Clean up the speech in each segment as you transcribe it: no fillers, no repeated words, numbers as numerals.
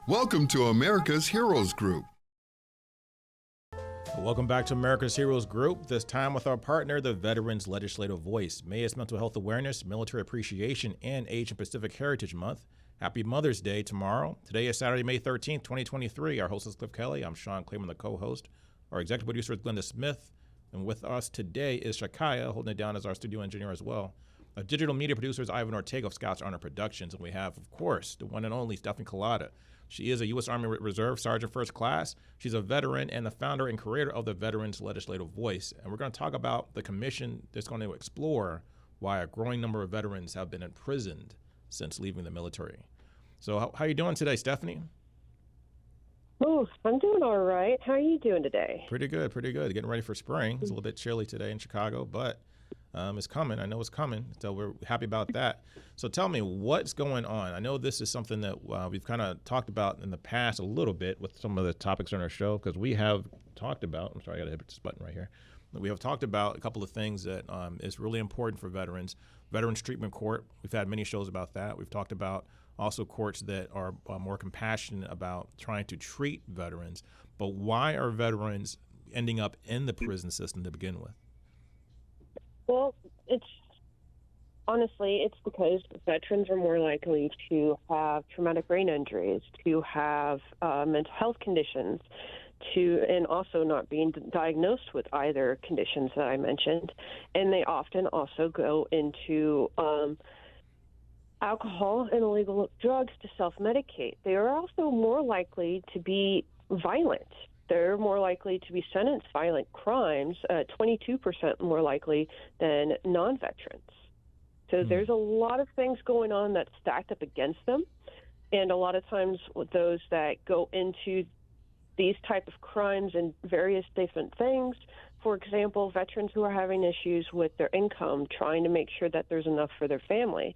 Welcome to America's Heroes Group. Welcome back to America's Heroes Group, this time with our partner, the Veterans Legislative Voice. May is Mental Health Awareness, Military Appreciation, and Asian Pacific Heritage Month. Happy Mother's Day tomorrow. Today is Saturday, May 13th, 2023. Our host is Kelley. I'm Sean Claiborne, the co-host. Our executive producer is Glenda Smith. And with us today is Shakaya, holding it down as our studio engineer as well. Our digital media producer is Ivan Ortega of Scouts Honor Productions. And we have, of course, the one and only Stephanie Kalota. She is a U.S. Army Reserve Sergeant First Class. She's a veteran and the founder and creator of the Veterans Legislative Voice. And we're going to talk about the commission that's going to explore why a growing number of veterans have been imprisoned since leaving the military. So how are you doing today, Stephanie? Oh, I'm doing all right. How are you doing today? Pretty good, pretty good. Getting ready for spring. It's a little bit chilly today in Chicago, but it's coming. I know it's coming, so we're happy about that. So tell me, what's going on? I know this is something that we've kind of talked about in the past a little bit with some of the topics on our show, because we have talked about, I'm sorry, I got to hit this button right here. We have talked about a couple of things that is really important for veterans. Veterans Treatment Court, we've had many shows about that. We've talked about also courts that are more compassionate about trying to treat veterans. But why are veterans ending up in the prison system to begin with? Well, it's because veterans are more likely to have traumatic brain injuries, to have mental health conditions, and also not being diagnosed with either conditions that I mentioned. And they often also go into alcohol and illegal drugs to self-medicate. They are also more likely to be violent. They're more likely to be sentenced violent crimes, 22% more likely than non-veterans. So there's a lot of things going on that's stacked up against them. And a lot of times with those that go into these type of crimes and various different things, for example, veterans who are having issues with their income, trying to make sure that there's enough for their family,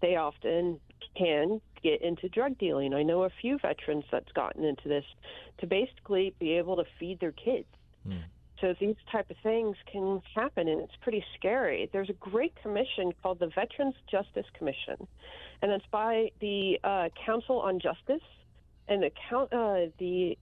they often can get into drug dealing. I know a few veterans that's gotten into this to basically be able to feed their kids. So these type of things can happen, and it's pretty scary. There's a great commission called the Veterans Justice Commission, and it's by the Council on Justice. And the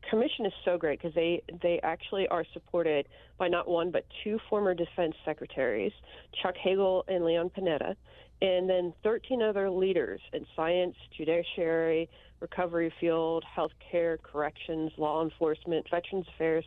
commission is so great because they actually are supported by not one but two former defense secretaries, Chuck Hagel and Leon Panetta, and then 13 other leaders in science, judiciary, recovery field, healthcare, corrections, law enforcement, veterans affairs,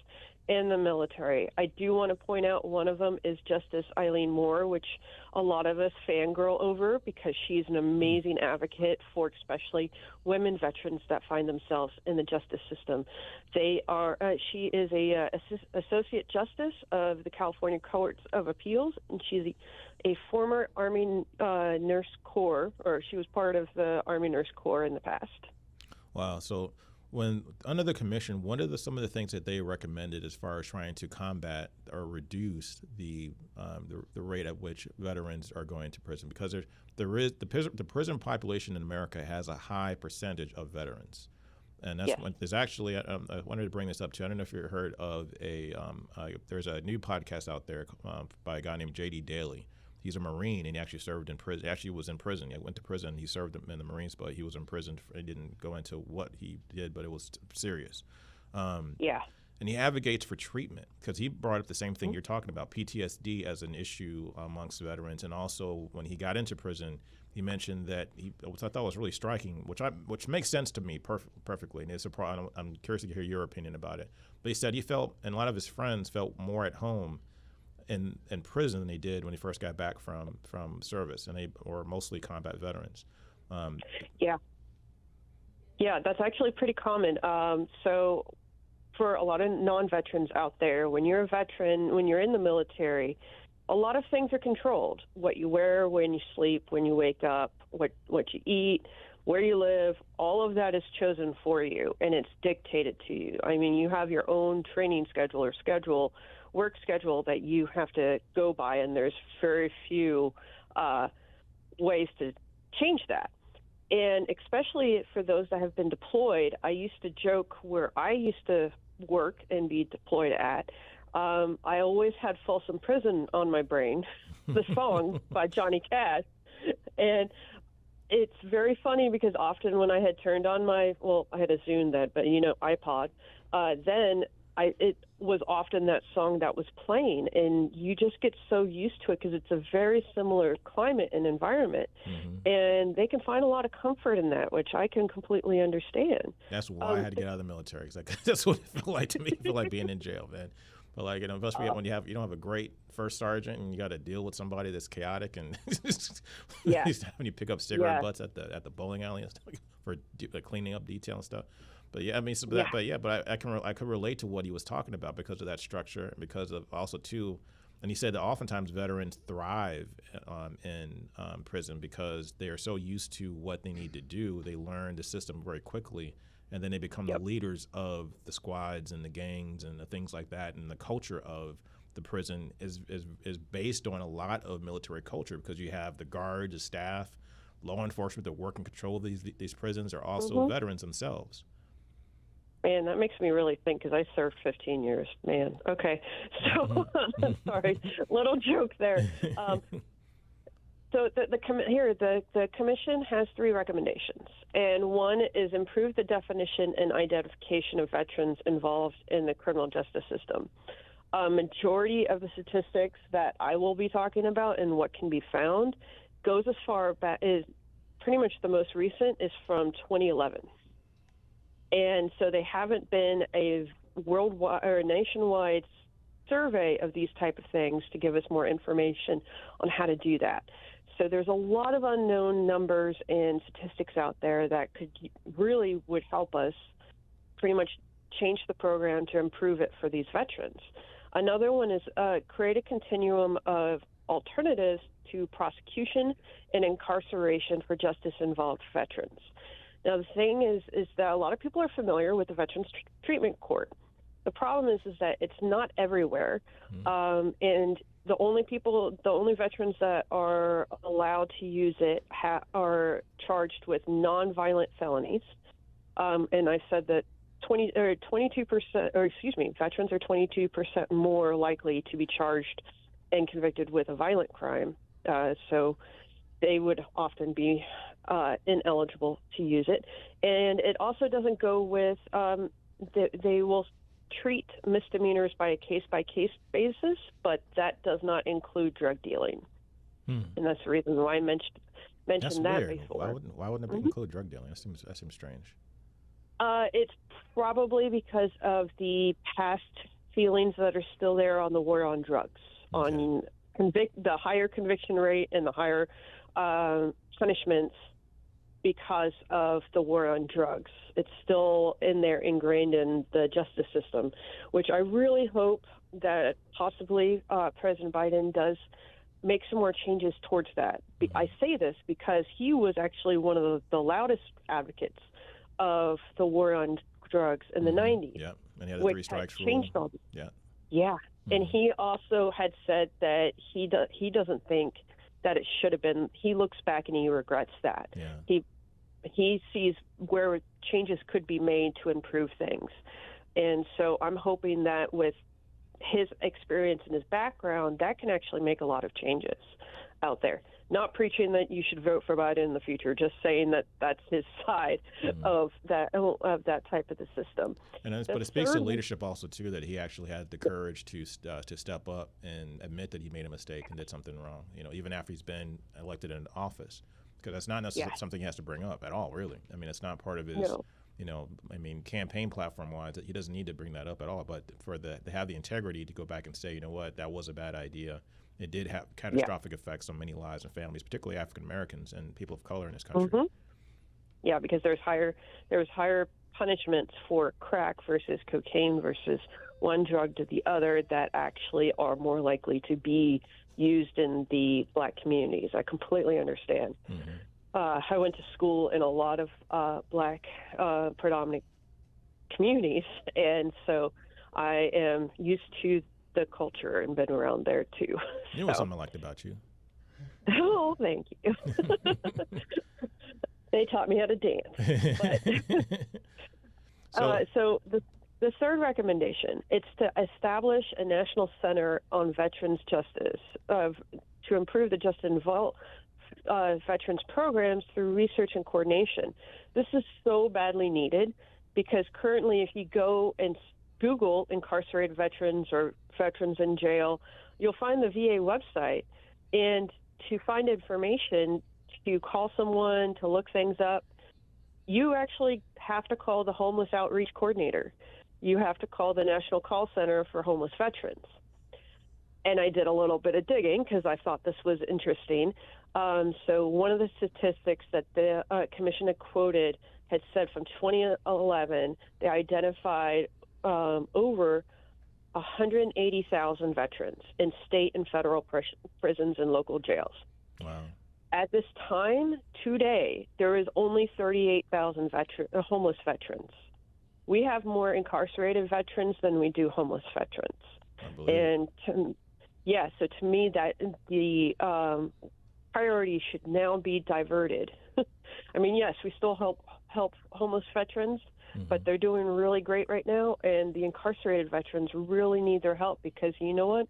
and the military. I do want to point out one of them is Justice Eileen Moore, which a lot of us fangirl over because she's an amazing advocate for especially women veterans that find themselves in the justice system. She is a associate justice of the California Courts of Appeals, and she's a former Army Nurse Corps, or she was part of the Army Nurse Corps in the past. Wow. So when under the commission, what are some of the things that they recommended as far as trying to combat or reduce the rate at which veterans are going to prison? Because the prison population in America has a high percentage of veterans, and that's when there's actually I wanted to bring this up too. I don't know if you heard of there's a new podcast out there by a guy named J.D. Daly. He's a Marine, and he actually served in prison. Actually, was in prison. He went to prison. He served in the Marines, but he was imprisoned. He didn't go into what he did, but it was serious. And he advocates for treatment because he brought up the same thing you're talking about, PTSD as an issue amongst veterans. And also, when he got into prison, he mentioned that which I thought was really striking, which makes sense to me perfectly. And it's a problem. I'm curious to hear your opinion about it. But he said he felt, and a lot of his friends felt more at home in prison than they did when he first got back from service, and they were mostly combat veterans. Yeah, that's actually pretty common. So for a lot of non-veterans out there, when you're a veteran, when you're in the military, a lot of things are controlled. What you wear, when you sleep, when you wake up, what you eat, where you live, all of that is chosen for you, and it's dictated to you. I mean, you have your own training schedule or work schedule that you have to go by, and there's very few ways to change that. And especially for those that have been deployed, I used to joke where I used to work and be deployed at, I always had Folsom Prison on my brain, the song by Johnny Cash. And It's very funny because often when I had turned on I had a Zune then, but iPod, then it was often that song that was playing, and you just get so used to it because it's a very similar climate and environment, and they can find a lot of comfort in that, which I can completely understand. That's why I had to get out of the military, because that's what it felt like to me. It felt like being in jail, man. But especially when you don't have a great first sergeant and you got to deal with somebody that's chaotic and when you pick up cigarette butts at the bowling alley and stuff for cleaning up detail and stuff. But yeah, I mean, I could relate to what he was talking about because of that structure, and because of also too, and he said that oftentimes veterans thrive in prison because they are so used to what they need to do. They learn the system very quickly. And then they become the leaders of the squads and the gangs and the things like that. And the culture of the prison is based on a lot of military culture, because you have the guards, the staff, law enforcement that work and control these prisons are also veterans themselves. Man, that makes me really think, because I served 15 years. Man, okay. So, sorry, little joke there. So the commission has 3 recommendations, and one is improve the definition and identification of veterans involved in the criminal justice system. A majority of the statistics that I will be talking about and what can be found goes as far back is pretty much the most recent is from 2011. And so they haven't been a worldwide or a nationwide survey of these type of things to give us more information on how to do that. So there's a lot of unknown numbers and statistics out there that would help us pretty much change the program to improve it for these veterans. Another one is create a continuum of alternatives to prosecution and incarceration for justice-involved veterans. Now, the thing is that a lot of people are familiar with the Veterans Treatment Court. The problem is that it's not everywhere, and the only veterans that are allowed to use it are charged with nonviolent felonies. And I said that 22%, veterans are 22% more likely to be charged and convicted with a violent crime. So they would often be ineligible to use it. And it also doesn't go with, they will treat misdemeanors by a case-by-case basis, but that does not include drug dealing. And that's the reason why I mentioned that weird. before. Why wouldn't it include drug dealing? That seems strange. It's probably because of the past feelings that are still there on the war on drugs, on the higher conviction rate and the higher punishments because of the war on drugs. It's still in there, ingrained in the justice system, which I really hope that possibly President Biden does make some more changes towards that. I say this because he was actually one of the loudest advocates of the war on drugs in the 90s. Yeah, and he had the 3 strikes rule. Changed all. Yeah. And he also had said that he doesn't think that it should have been. He looks back and he regrets that. Yeah. He sees where changes could be made to improve things. And so I'm hoping that with his experience and his background, that can actually make a lot of changes out there. Not preaching that you should vote for Biden in the future, just saying that that's his side of that type of the system. But it speaks to leadership also too, that he actually had the courage to step up and admit that he made a mistake and did something wrong. Even after he's been elected in office, because that's not necessarily something he has to bring up at all. Really, I mean, it's not part of his. Campaign platform-wise, he doesn't need to bring that up at all. But to have the integrity to go back and say, you know what, that was a bad idea. It did have catastrophic effects on many lives and families, particularly African Americans and people of color in this country. Yeah, because there's higher punishments for crack versus cocaine versus one drug to the other that actually are more likely to be used in the Black communities. I completely understand. I went to school in a lot of Black predominant communities, and so I am used to the culture and been around there too. You know what something I liked about you? Oh, thank you. They taught me how to dance. So the third recommendation, it's to establish a national center on veterans justice to improve the veterans programs through research and coordination. This is so badly needed because currently if you go and Google incarcerated veterans or veterans in jail, you'll find the VA website. And to find information, to call someone, to look things up, you actually have to call the Homeless Outreach Coordinator. You have to call the National Call Center for Homeless Veterans. And I did a little bit of digging because I thought this was interesting. So one of the statistics that the commission had quoted had said from 2011, they identified over 180,000 veterans in state and federal prisons and local jails. Wow. At this time, today, there is only 38,000 homeless veterans. We have more incarcerated veterans than we do homeless veterans. And so to me, that the priority should now be diverted. I mean, yes, we still help homeless veterans, but they're doing really great right now, and the incarcerated veterans really need their help because you know what?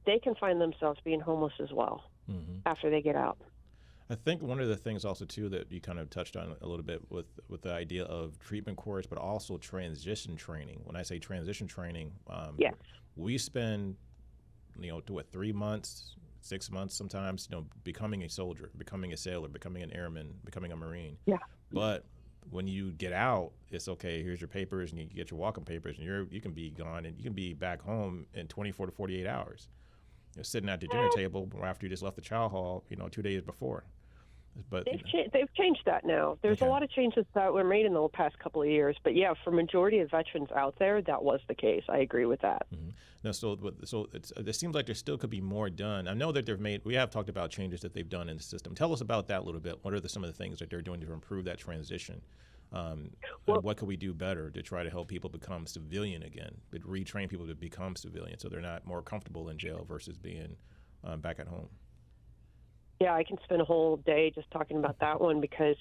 They can find themselves being homeless as well after they get out. I think one of the things also, too, that you kind of touched on a little bit with the idea of treatment course, but also transition training. When I say transition training, we spend, 3 months, 6 months sometimes, becoming a soldier, becoming a sailor, becoming an airman, becoming a Marine. Yeah. But when you get out, it's okay, here's your papers, and you get your walking papers, and you can be gone, and you can be back home in 24 to 48 hours. Sitting at the dinner table after you just left the chow hall, 2 days before. But they've changed that now. There's a lot of changes that were made in the past couple of years. But yeah, for majority of veterans out there, that was the case. I agree with that. No, so it seems like there still could be more done. I know that we have talked about changes that they've done in the system. Tell us about that a little bit. What are some of the things that they're doing to improve that transition? And what could we do better to try to help people become civilian again, but retrain people to become civilian so they're not more comfortable in jail versus being back at home? Yeah, I can spend a whole day just talking about that one because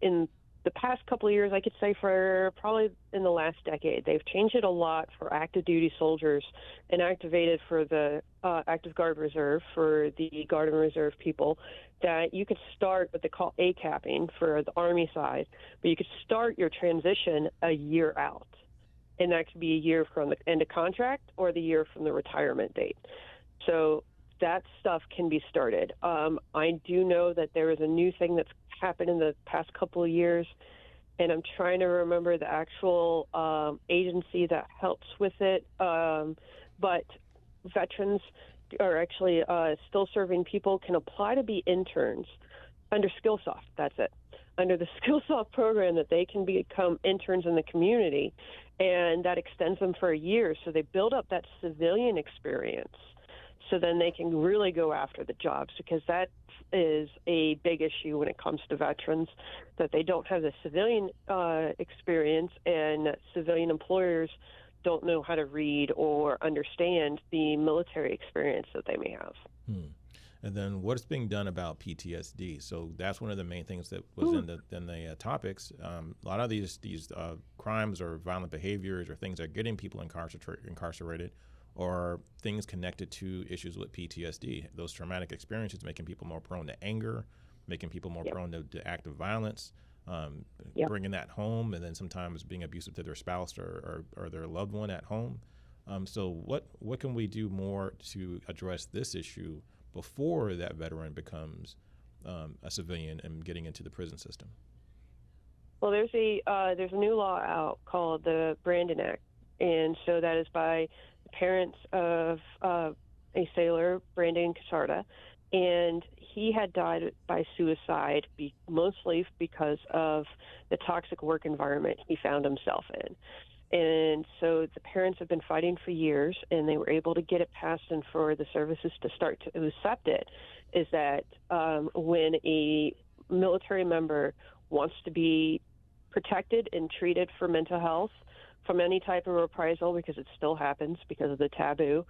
in the past couple of years, I could say for probably in the last decade, they've changed it a lot for active duty soldiers and activated for the active guard reserve, for the guard and reserve people, that you could start what they call A-capping for the Army side, but you could start your transition a year out. And that could be a year from the end of contract or the year from the retirement date. So that stuff can be started. I do know that there is a new thing that's happened in the past couple of years, and I'm trying to remember the actual agency that helps with it. But veterans are actually still serving people can apply to be interns under Skillsoft. That's it. Under the Skillsoft program, that they can become interns in the community, and that extends them for a year. So they build up that civilian experience. So then they can really go after the jobs, because that is a big issue when it comes to veterans, that they don't have the civilian experience, and civilian employers don't know how to read or understand the military experience that they may have. And then what's being done about PTSD? So that's one of the main things that was in the topics. A lot of these crimes or violent behaviors or things that are getting people incarcerated or things connected to issues with PTSD. Those traumatic experiences making people more prone to anger, making people more prone to active violence, bringing that home, and then sometimes being abusive to their spouse or their loved one at home. So what can we do more to address this issue before that veteran becomes a civilian and getting into the prison system? Well, there's a new law out called the Brandon Act, and so that is by parents of a sailor, Brandon Casarda, and he had died by suicide mostly because of the toxic work environment he found himself in. And so the parents have been fighting for years, and they were able to get it passed and for the services to start to accept it, is that when a military member wants to be protected and treated for mental health from any type of reprisal, because it still happens because of the taboo,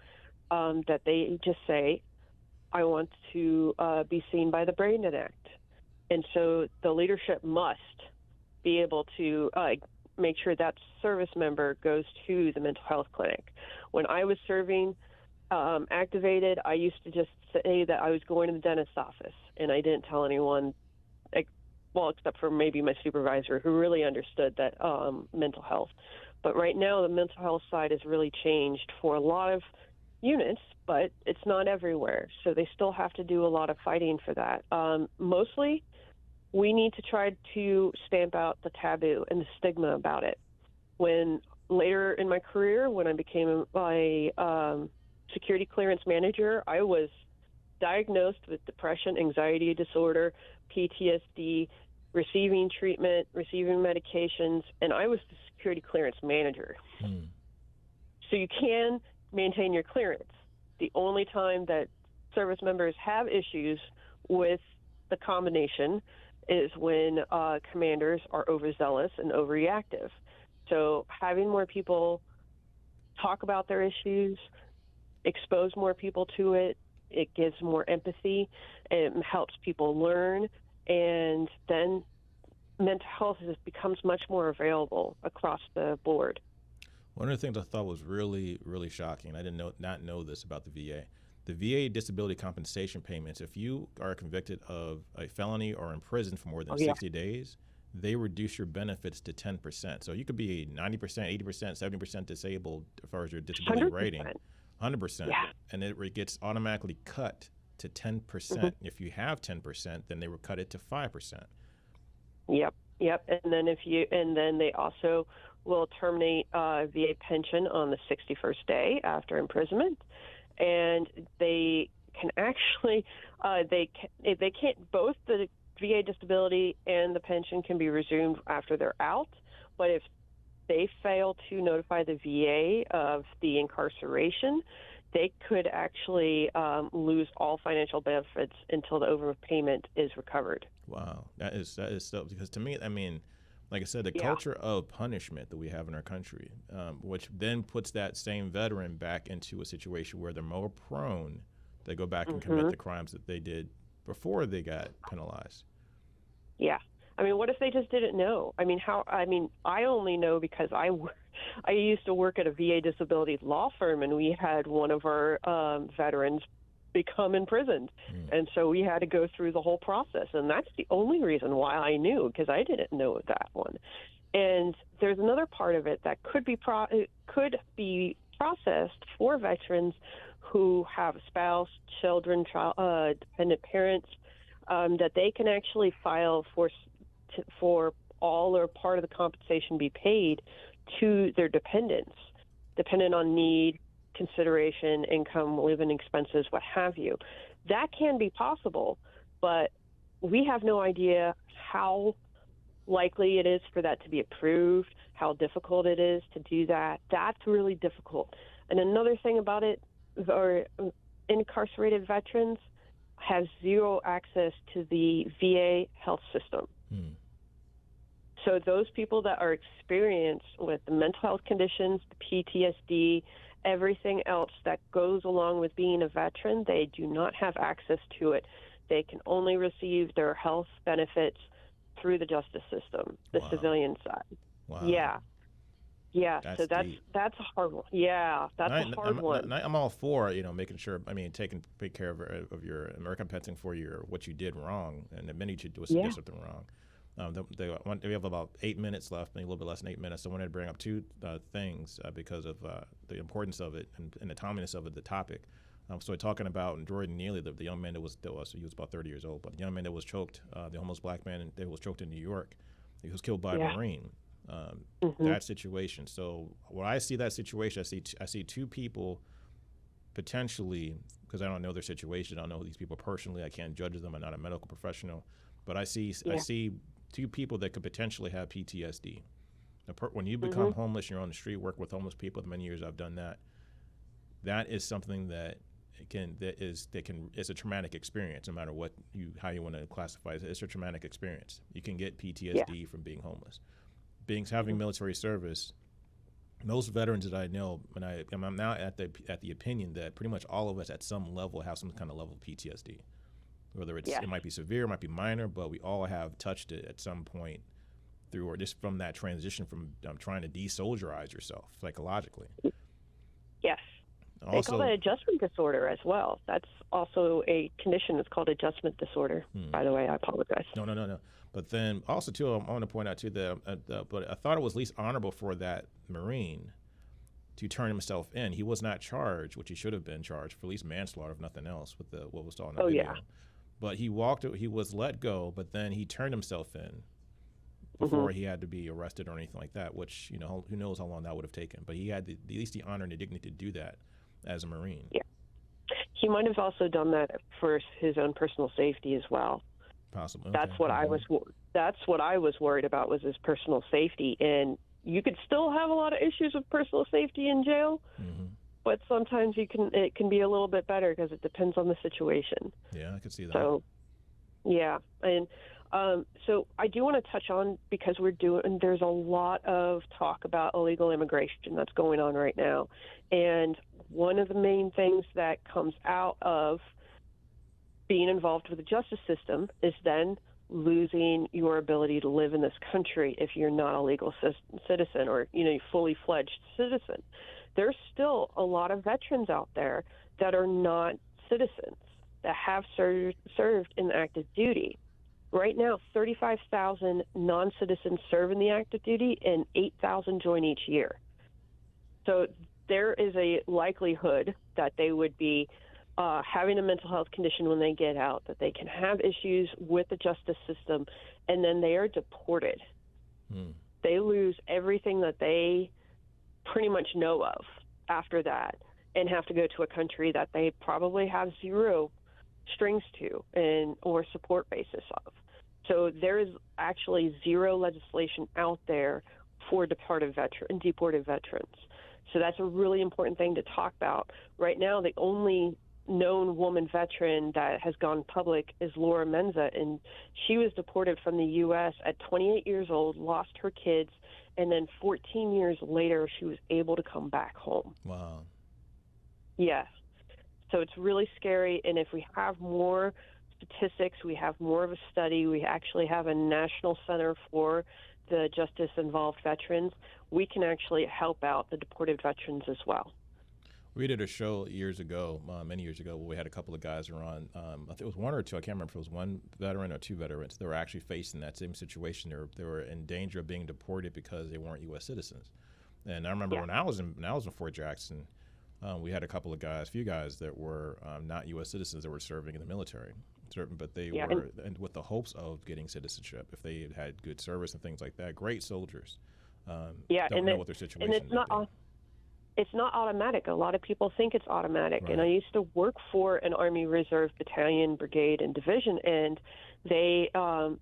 that they just say, I want to be seen by the Brandon Act. And so the leadership must be able to make sure that service member goes to the mental health clinic. When I was serving, activated, I used to just say that I was going to the dentist's office, and I didn't tell anyone, well, except for maybe my supervisor, who really understood that mental health. But right now, the mental health side has really changed for a lot of units, but it's not everywhere. So they still have to do a lot of fighting for that. Mostly, we need to try to stamp out the taboo and the stigma about it. When later in my career, when I became a security clearance manager, I was diagnosed with depression, anxiety disorder, PTSD, receiving treatment, receiving medications, and I was the security clearance manager. So you can maintain your clearance. The only time that service members have issues with the combination is when commanders are overzealous and overreactive. So having more people talk about their issues, expose more people to it, it gives more empathy, it helps people learn, and then mental health becomes much more available across the board. One of the things I thought was really, really shocking, I didn't not know this about the VA. The VA disability compensation payments, if you are convicted of a felony or in prison for more than 60 days, they reduce your benefits to 10%. So you could be 90%, 80%, 70% disabled as far as your disability 100%. rating. 100%. Yeah. And it gets automatically cut to 10%. If you have 10%, then they will cut it to 5%. Yep. And then they also will terminate VA pension on the 61st day after imprisonment, and they can actually they can't both the VA disability and the pension can be resumed after they're out, but if they fail to notify the VA of the incarceration, they could actually lose all financial benefits until the overpayment is recovered. Wow, that is so, because to me, I mean, like I said, the culture of punishment that we have in our country, which then puts that same veteran back into a situation where they're more prone to go back and commit the crimes that they did before they got penalized. Yeah. I mean, what if they just didn't know? I mean, I only know because I used to work at a VA disability law firm, and we had one of our veterans become imprisoned. And so we had to go through the whole process. And that's the only reason why I knew, because I didn't know that one. And there's another part of it that could be processed for veterans who have a spouse, children, dependent parents, that they can actually file for all or part of the compensation be paid to their dependents, dependent on need, consideration, income, living expenses, what have you. That can be possible, but we have no idea how likely it is for that to be approved, how difficult it is to do that. That's really difficult. And another thing about it, or incarcerated veterans have zero access to the VA health system. So those people that are experienced with the mental health conditions, the PTSD, everything else that goes along with being a veteran, they do not have access to it. They can only receive their health benefits through the justice system, the civilian side. Wow. Yeah. So that's deep. That's a hard one. Yeah, that's a hard one. I'm all for making sure. I mean, taking care of your recompensing for what you did wrong, and admitting you did something wrong. We have about 8 minutes left, maybe a little bit less than 8 minutes. So I wanted to bring up two things because of the importance of it and the timeliness of it, the topic. So we're talking about Jordan Neely, the young man he was about 30 years old, but the young man that was choked, the homeless black man that was choked in New York. He was killed by a Marine. That situation. So when I see that situation, I see two people potentially, because I don't know their situation, I don't know these people personally, I can't judge them, I'm not a medical professional, but I see two people that could potentially have PTSD. When you become homeless, you're on the street, work with homeless people. For many years I've done that. That is something that it's a traumatic experience, no matter how you want to classify it. It's a traumatic experience. You can get PTSD from being homeless. Having military service, most veterans that I know, and I'm now at the opinion that pretty much all of us at some level have some kind of level of PTSD. Whether it might be severe, it might be minor, but we all have touched it at some point through, or just from that transition from trying to de-soldierize yourself psychologically. Yes. They call it adjustment disorder as well. That's also a condition. It's called adjustment disorder. By the way, I apologize. No. But then also, too, I want to point out, too, that but I thought it was least honorable for that Marine to turn himself in. He was not charged, which he should have been charged for at least manslaughter, if nothing else, with what was on the video. Yeah. But he was let go, but then he turned himself in before he had to be arrested or anything like that, which, who knows how long that would have taken. But he had at least the honor and the dignity to do that as a Marine. Yeah. He might have also done that for his own personal safety as well. Possibly. That's what I was worried about, was his personal safety. And you could still have a lot of issues with personal safety in jail, but sometimes it can be a little bit better because it depends on the situation. Yeah, I could see that. So, yeah, and so I do want to touch on, because there's a lot of talk about illegal immigration that's going on right now, and one of the main things that comes out of being involved with the justice system is then losing your ability to live in this country if you're not a legal citizen or, fully fledged citizen. There's still a lot of veterans out there that are not citizens, that have served in active duty. Right now, 35,000 non-citizens serve in the active duty and 8,000 join each year. So there is a likelihood that they would be having a mental health condition when they get out, that they can have issues with the justice system, and then they are deported. They lose everything that they pretty much know of after that and have to go to a country that they probably have zero strings to or support basis of. So there is actually zero legislation out there for deported veterans. So that's a really important thing to talk about. Right now, the only known woman veteran that has gone public is Laura Menza, and she was deported from the U.S. at 28 years old, lost her kids, and then 14 years later, she was able to come back home. Wow. Yes. So it's really scary, and if we have more statistics, we have more of a study, we actually have a national center for the justice-involved veterans, we can actually help out the deported veterans as well. We did a show years ago, many years ago, where we had a couple of guys who were on, I think it was one or two, I can't remember if it was one veteran or two veterans. They were actually facing that same situation. They were in danger of being deported because they weren't U.S. citizens. And I remember when I was in Fort Jackson, we had a few guys that were not U.S. citizens that were serving in the military. But they were, and with the hopes of getting citizenship, if they had good service and things like that. Great soldiers. Don't know what their situation is. It's not automatic. A lot of people think it's automatic. Right. And I used to work for an Army Reserve battalion, brigade, and division, and they, a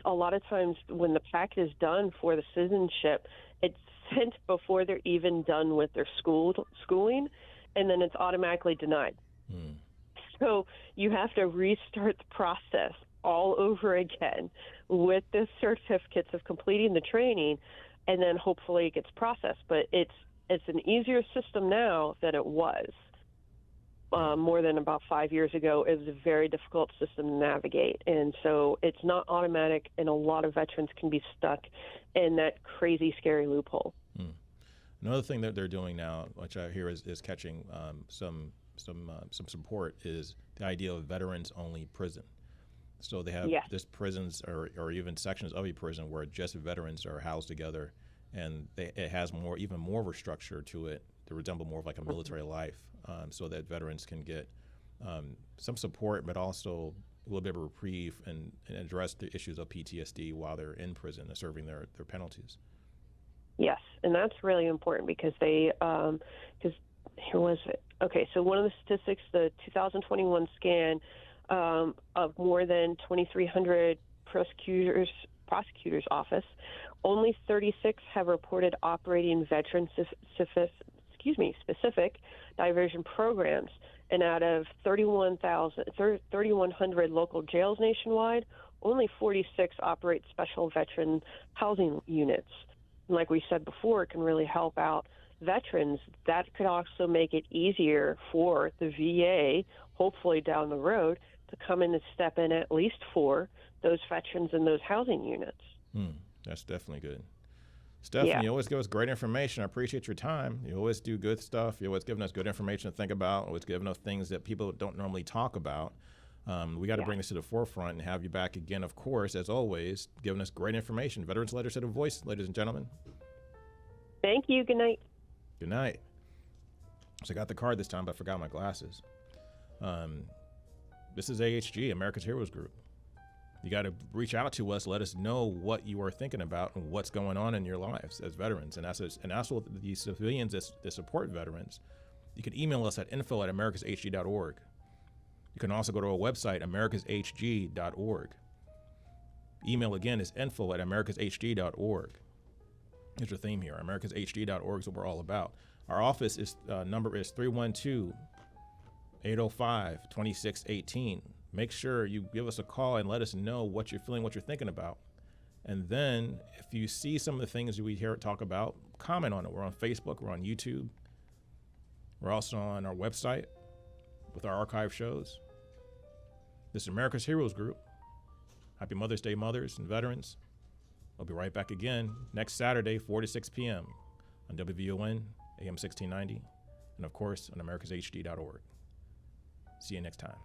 lot of times when the packet is done for the citizenship, it's sent before they're even done with their schooling, and then it's automatically denied. So you have to restart the process all over again with the certificates of completing the training, and then hopefully it gets processed. But it's an easier system now than it was more than about 5 years ago. It was a very difficult system to navigate, and so it's not automatic, and a lot of veterans can be stuck in that crazy, scary loophole. Another thing that they're doing now, which I hear is catching some support, is the idea of veterans-only prison. So they have this prisons or even sections of a prison where just veterans are housed together, and it has even more of a structure to it to resemble more of like a military life, so that veterans can get some support, but also a little bit of a reprieve and address the issues of PTSD while they're in prison and serving their penalties. Yes, and that's really important because because here was it. Okay, so one of the statistics, the 2021 scan of more than 2,300 prosecutor's office, only 36 have reported operating veteran-specific diversion programs. And out of 3,100 local jails nationwide, only 46 operate special veteran housing units. And like we said before, it can really help out veterans. That could also make it easier for the VA, hopefully down the road, to come in and step in at least for those veterans in those housing units. That's definitely good. Stephanie, Yeah. you always give us great information. I appreciate your time. You always do good stuff. You're always giving us good information to think about, always giving us things that people don't normally talk about. We got to bring this to the forefront and have you back again, of course, as always, giving us great information. Veterans Letters to the Voice, ladies and gentlemen. Thank you. Good night. Good night. So I got the card this time, but I forgot my glasses. This is AHG, America's Heroes Group. You got to reach out to us. Let us know what you are thinking about and what's going on in your lives as veterans. And that's what the civilians that support veterans. You can email us at info@americashg.org. You can also go to our website, americashg.org. Email again is info@americashg.org. Here's your theme here. americashg.org is what we're all about. Our office number is 312-805-2618. Make sure you give us a call and let us know what you're feeling, what you're thinking about. And then if you see some of the things we hear talk about, comment on it. We're on Facebook. We're on YouTube. We're also on our website with our archive shows. This is America's Heroes Group. Happy Mother's Day, mothers and veterans. I'll be right back again next Saturday, 4 to 6 p.m. on WVON, AM 1690, and of course on americashd.org. See you next time.